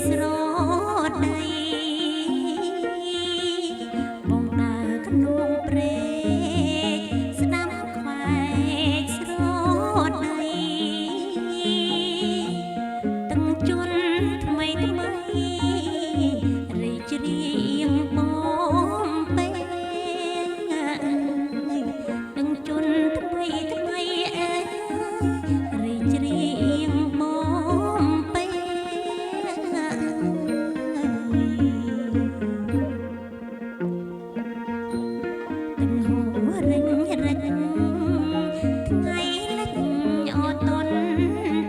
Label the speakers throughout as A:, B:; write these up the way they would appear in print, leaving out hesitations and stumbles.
A: ស្រដីបងដើរក្នុងព្រែកស្ដាំខ្វែកស្រដីទាំងជន់ថ្មីថ្មីរីករាយបងពេទាំងជន់ថ្មីថ្មីរីករាយបងពេទាំងហូររិញរិញថ្ងៃលិចអត់តន់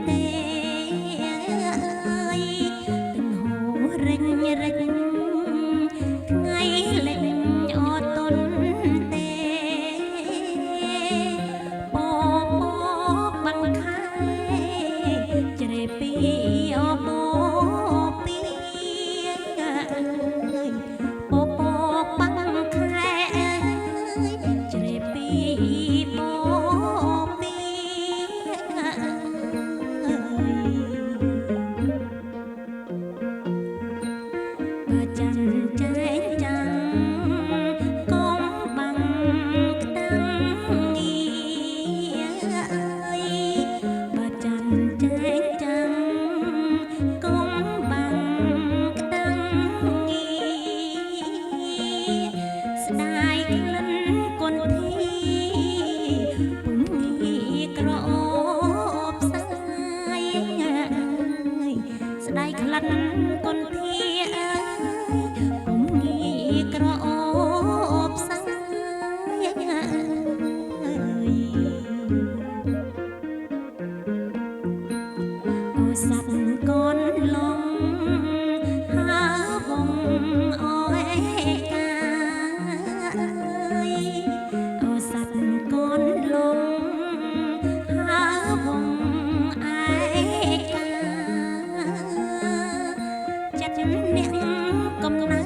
A: ទេទាំងហូររិញរិញថ្ងៃលិចអត់តន់ទេពពបាំងខែជ្រេពីអបពីពពបាំងខែជ្រេពីបពីបើចាំចែងចាំកុំបាំងក្តាំងងារបើចាំចែងចាំកុំបាំងក្តាំងងារស្ដាយក្លិនគន់ធីពុំងាក្រអូបសាយស្ដាយក្លិនគន់ធីពុំងាក្រអូបសាយអូស័ព្ទកូនលងហើវងអឯកាអូស័ព្ទកូនលងហើវងឯកាចិត្តអ្នកកំណា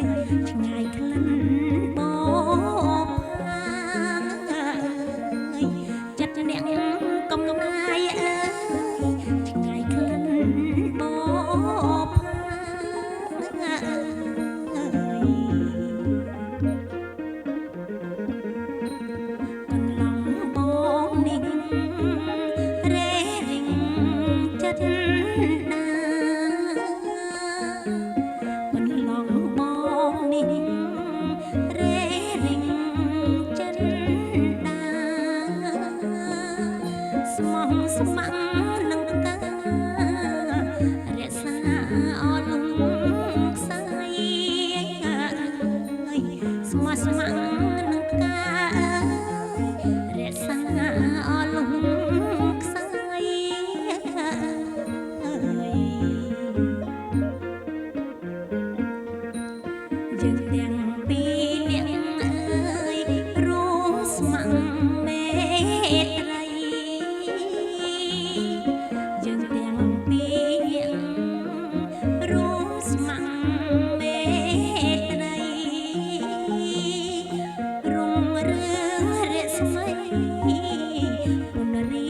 A: យឆ្ងាយក្លិនបផាចិត្តអ្នកកំណាយឆ្ងាយក្លិនបផាកន្លងបងនេះរេរិងចិត្តណាកន្លងបងនេះរេរិងចិត្តណាស្មោះស្ម័គ្រនឹងការរក្សាអលងខ្សែស្មោះស្ម័គ្រនឹងការរក្សាអលងខ្សែយើងទាំងពីរនាក់អើយរួមស្ម័គ្រមេត្រីយើងទាំងពីរនាក់រួមស្ម័គ្រមេត្រីរុងរឿងរស្មីពុនរី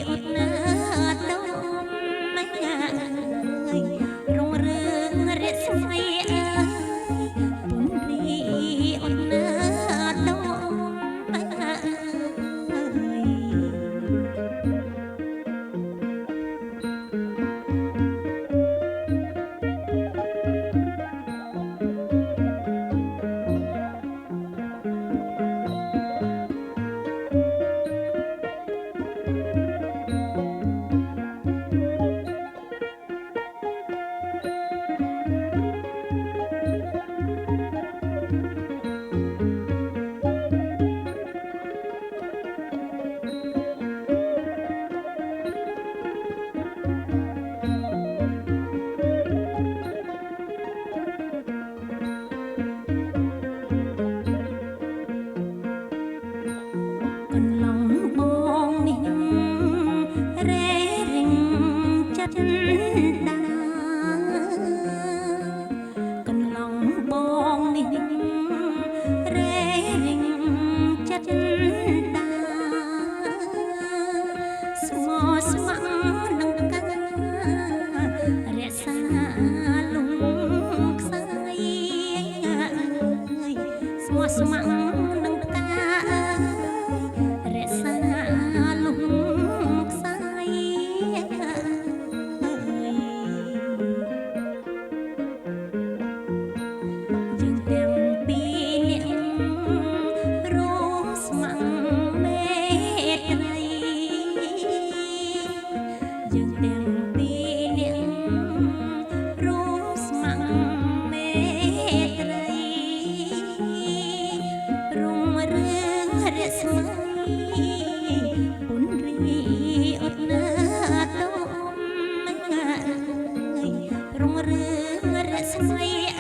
A: អត់ណាតមរុងរឿងរស្មីពុនរីអត់ណាតមកន្លងបងនេះរេរិងចិត្តណាកន្លងបងនេះរេរិងចិត្តណាស្មោះស្ម័គ្រនឹងការ យើងទាំងពីរនាក់រួមស្ម័គ្រមេត្រីរុងរឿងរស្មីពុនរីអត់ណាតមរុងរឿងរស្មី